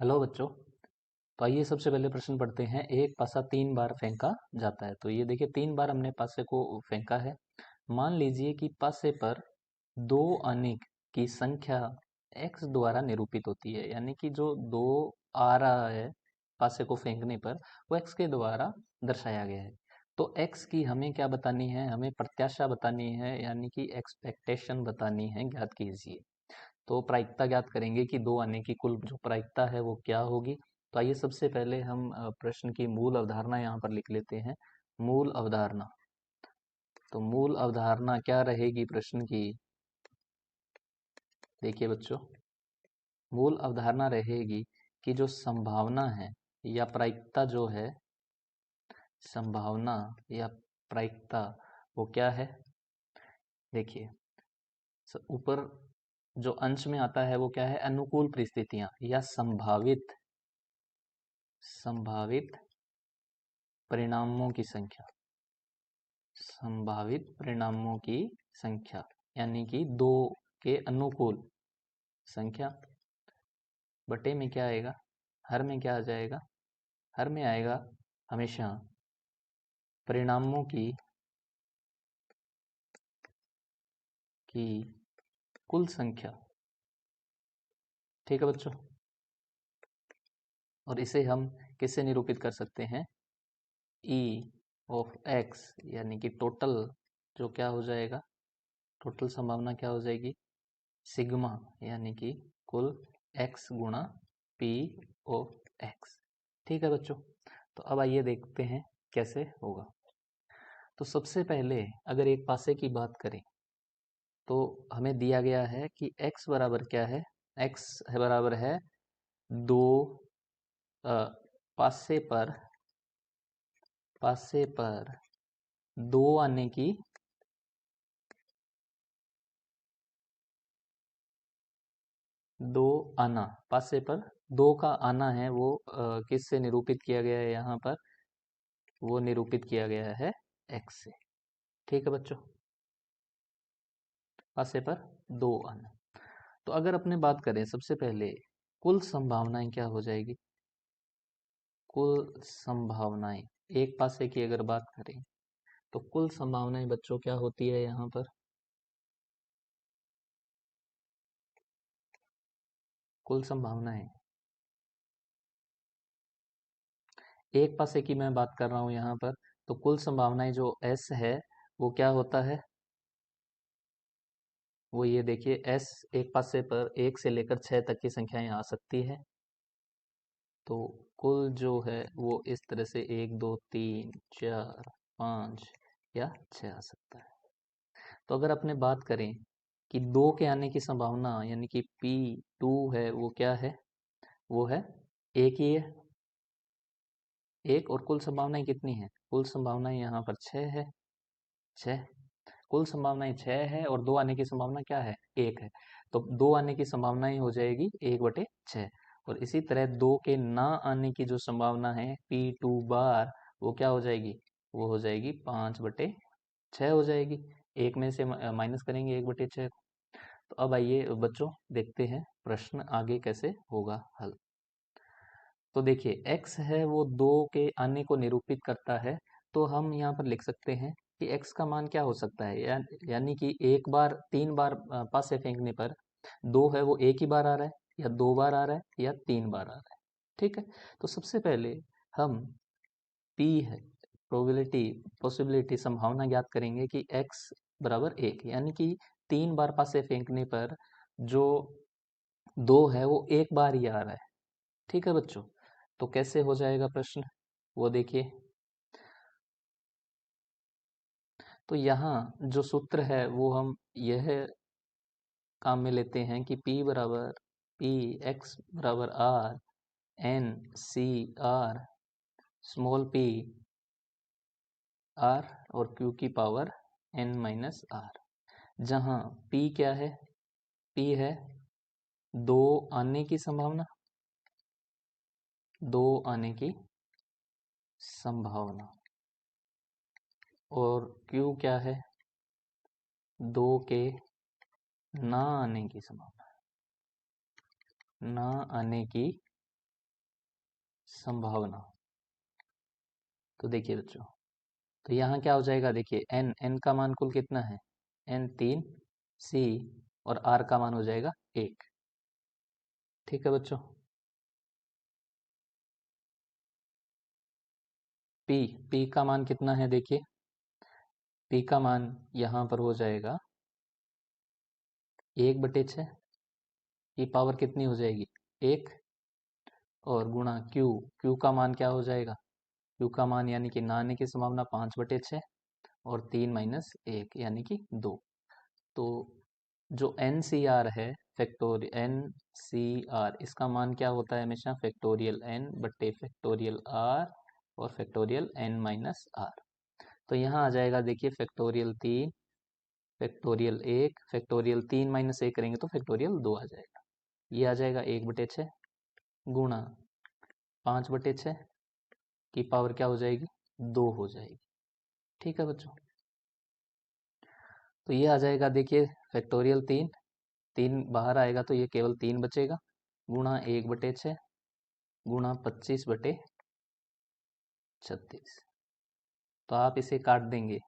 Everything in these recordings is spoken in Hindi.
हेलो बच्चों। तो आइए सबसे पहले प्रश्न पढ़ते हैं। एक पासा 3 बार फेंका जाता है। तो ये देखिए 3 बार हमने पासे को फेंका है। मान लीजिए कि पासे पर दो अनेक की संख्या x द्वारा निरूपित होती है, यानी कि जो दो आ रहा है पासे को फेंकने पर वो x के द्वारा दर्शाया गया है। तो x की हमें क्या बतानी है, हमें प्रत्याशा बतानी है, यानी कि एक्सपेक्टेशन बतानी है, ज्ञात कीजिए। तो प्रायिकता ज्ञात करेंगे कि दो आने की कुल जो प्रायिकता है वो क्या होगी। तो आइए सबसे पहले हम प्रश्न की मूल अवधारणा यहाँ पर लिख लेते हैं। मूल अवधारणा। तो मूल अवधारणा क्या रहेगी प्रश्न की? देखिए बच्चों, मूल अवधारणा रहेगी कि जो संभावना है या प्रायिकता जो है, संभावना या प्रायिकता वो क्या है। देखिए ऊपर जो अंश में आता है वो क्या है, अनुकूल परिस्थितियां या संभावित संभावित परिणामों की संख्या। संभावित परिणामों की संख्या यानी कि दो के अनुकूल संख्या बटे में क्या आएगा, हर में क्या आ जाएगा, हर में आएगा हमेशा परिणामों की कुल संख्या। ठीक है बच्चों। और इसे हम किससे निरूपित कर सकते हैं, ई ऑफ एक्स, यानी कि टोटल जो क्या हो जाएगा, टोटल संभावना क्या हो जाएगी, सिग्मा, यानी कि कुल x गुणा पी ऑफ एक्स। ठीक है बच्चों। तो अब आइए देखते हैं कैसे होगा। तो सबसे पहले अगर एक पासे की बात करें तो हमें दिया गया है कि x बराबर क्या है, x है बराबर है दो अ, पासे पर पासे पर दो आने की दो आना, पासे पर दो का आना है वो किससे निरूपित किया गया है, यहाँ पर वो निरूपित किया गया है x से। ठीक है बच्चों, पासे पर दो आना। तो अगर अपने बात करें सबसे पहले कुल संभावनाएं क्या हो जाएगी, कुल संभावनाएं एक पासे की अगर बात करें तो कुल संभावनाएं बच्चों क्या होती है, यहाँ पर कुल संभावनाएं एक पासे की मैं बात कर रहा हूं यहाँ पर। तो कुल संभावनाएं जो s है वो क्या होता है, वो ये देखिए s एक पासे पर 1 से लेकर 6 तक की संख्याएं आ सकती है। तो कुल जो है वो इस तरह से 1 2 3 4 5 या 6 आ सकता है। तो अगर अपने बात करें कि दो के आने की संभावना यानी कि P2 है वो क्या है, वो है एक ही है, एक। और कुल संभावनाएं कितनी है, कुल संभावनाएं यहाँ पर 6 है, 6। कुल संभावनाएं 6 है और दो आने की संभावना क्या है, एक है। तो दो आने की संभावनाएं हो जाएगी 1/6। और इसी तरह दो के ना आने की जो संभावना है P2 बार, वो क्या हो जाएगी, वो हो जाएगी 5/6 हो जाएगी। एक में से माइनस करेंगे 1/6 को। तो अब आइए बच्चों देखते हैं प्रश्न आगे कैसे होगा हल। तो देखिए x है वो दो के आने को निरूपित करता है। तो हम यहाँ पर लिख सकते हैं कि x का मान क्या हो सकता है, यानी कि एक बार 3 बार पासे फेंकने पर दो है वो एक ही बार आ रहा है, या 2 बार आ रहा है, या 3 बार आ रहा है। ठीक है। तो सबसे पहले हम p है, प्रोबेबिलिटी पॉसिबिलिटी संभावना ज्ञात करेंगे कि x बराबर 1, यानी कि 3 बार पासे फेंकने पर जो दो है वो एक बार ही आ रहा है। ठीक है बच्चों। तो कैसे हो जाएगा प्रश्न, वो देखिए। तो यहाँ जो सूत्र है वो हम यह काम में लेते हैं कि P बराबर P x बराबर R N C R small p R और Q की पावर n-R, जहाँ P क्या है, P है दो आने की संभावना, दो आने की संभावना, और Q क्या है, दो के ना आने की संभावना, ना आने की संभावना। तो देखिए बच्चों, तो यहाँ क्या हो जाएगा, देखिए एन, एन का मान कुल कितना है, एन 3, सी और आर का मान हो जाएगा 1। ठीक है बच्चों। पी, पी का मान कितना है, देखिए पी का मान यहाँ पर हो जाएगा 1/6 की पावर कितनी हो जाएगी, 1, और गुणा क्यू, क्यू का मान क्या हो जाएगा, क्यू का मान यानी कि ना आने की संभावना 5/6 और 3 माइनस 1 यानी कि 2। तो जो एन सी आर है, फैक्टोरियल एन सी आर, इसका मान क्या होता है हमेशा, फैक्टोरियल एन बटे फैक्टोरियल आर और फैक्टोरियल एन माइनस आर। तो यहाँ आ जाएगा देखिए फैक्टोरियल 3, फैक्टोरियल 1, फैक्टोरियल 3 माइनस 1 करेंगे तो फैक्टोरियल 2 आ जाएगा। ये आ जाएगा 1/6 गुणा 5/6 की पावर क्या हो जाएगी, 2 हो जाएगी। ठीक है बच्चों। तो ये आ जाएगा देखिए फैक्टोरियल 3, 3 बाहर आएगा तो ये केवल 3 बचेगा, गुणा 1/6 गुणा 25/36। तो आप इसे काट देंगे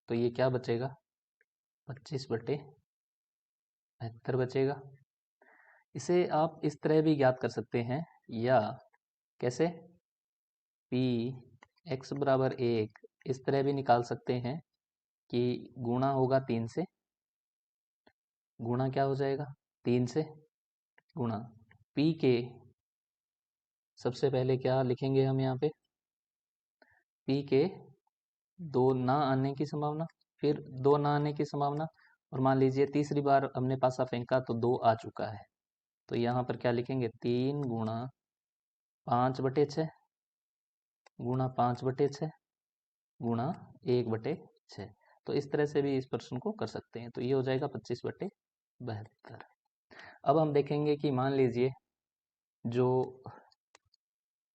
तो ये क्या बचेगा, 25/72 बचेगा। इसे आप इस तरह भी ज्ञात कर सकते हैं, या कैसे, पी एक्स बराबर 1 इस तरह भी निकाल सकते हैं कि गुणा होगा 3 से, गुणा क्या हो जाएगा 3 से, गुणा पी के, सबसे पहले क्या लिखेंगे हम यहाँ पे, पी के 2 ना आने की संभावना, फिर 2 ना आने की संभावना, और मान लीजिए तीसरी बार हमने पासा फेंका तो 2 आ चुका है। तो यहाँ पर क्या लिखेंगे, 3 गुणा 5/6 गुणा 5/6 गुणा 1/6। तो इस तरह से भी इस प्रश्न को कर सकते हैं। तो ये हो जाएगा 25/72। अब हम देखेंगे कि मान लीजिए जो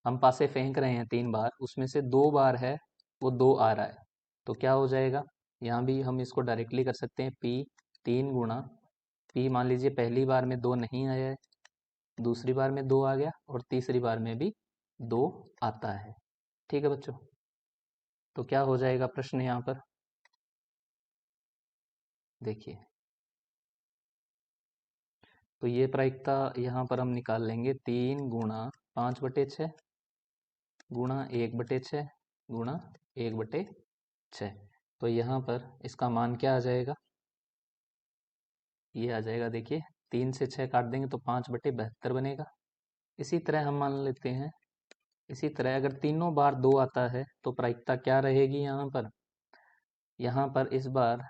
हम पासे फेंक रहे हैं 3 बार, उसमें से 2 बार है वो 2 आ रहा है, तो क्या हो जाएगा, यहाँ भी हम इसको डायरेक्टली कर सकते हैं, पी 3 गुणा पी, मान लीजिए पहली बार में 2 नहीं आया है, दूसरी बार में 2 आ गया और तीसरी बार में भी 2 आता है। ठीक है बच्चों। तो क्या हो जाएगा प्रश्न यहाँ पर, देखिए तो ये प्रायिकता यहाँ पर हम निकाल लेंगे, 3 गुणा 5/6 गुणा 1/6 गुणा 1/6। तो यहाँ पर इसका मान क्या आ जाएगा, ये आ जाएगा देखिए 3 से 6 काट देंगे तो 5/72 बनेगा। इसी तरह हम मान लेते हैं, इसी तरह अगर तीनों बार 2 आता है तो प्रायिकता क्या रहेगी यहाँ पर, यहाँ पर इस बार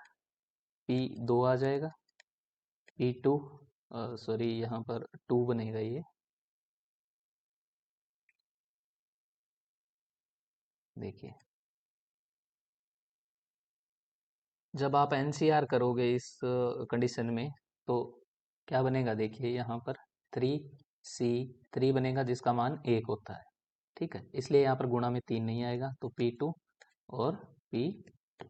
P2 आ जाएगा, P2 सॉरी यहाँ पर 2 बनेगा ये, देखिए जब आप एनसीआर करोगे इस कंडीशन में तो क्या बनेगा, देखिए यहाँ पर 3C3 बनेगा जिसका मान 1 होता है। ठीक है, इसलिए यहाँ पर गुणा में 3 नहीं आएगा, तो P2 और P2।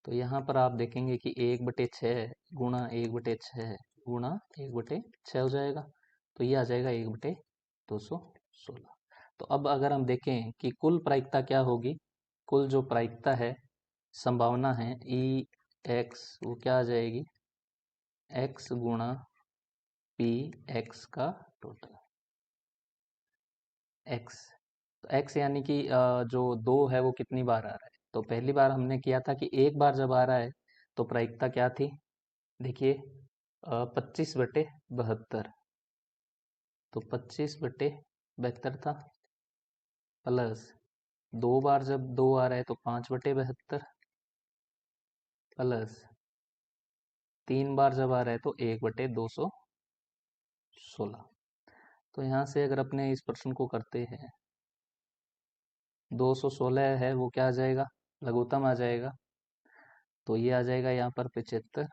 तो यहाँ पर आप देखेंगे कि 1/6 गुणा 1/6 गुणा 1/6 हो जाएगा, तो ये आ जाएगा 1/216। तो अब अगर हम देखें कि कुल प्रायिकता क्या होगी, कुल जो प्रायिकता है, संभावना है ई एक्स, वो क्या आ जाएगी, एक्स गुणा पी एक्स का टोटल, एक्स, तो एक्स यानी कि जो 2 है वो कितनी बार आ रहा है, तो पहली बार हमने किया था कि एक बार जब आ रहा है तो प्रायिकता क्या थी, देखिए 25/72, तो 25/72 था, प्लस 2 बार जब 2 आ रहा है तो 5/72, प्लस 3 बार जब आ रहा है तो 1/216। तो यहाँ से अगर अपने इस प्रश्न को करते हैं, 216 है वो क्या आ जाएगा, लघुत्तम आ जाएगा, तो ये आ जाएगा यहाँ पर 75,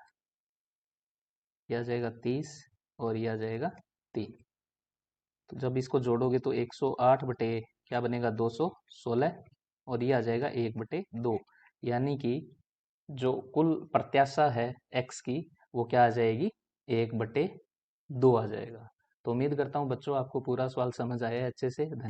ये आ जाएगा 30 और ये आ जाएगा 3। तो जब इसको जोड़ोगे तो 108 बटे क्या बनेगा, 216, और ये आ जाएगा 1/2, यानी कि जो कुल प्रत्याशा है x की वो क्या आ जाएगी, 1/2 आ जाएगा। तो उम्मीद करता हूँ बच्चों आपको पूरा सवाल समझ आया है अच्छे से। धन्यवाद।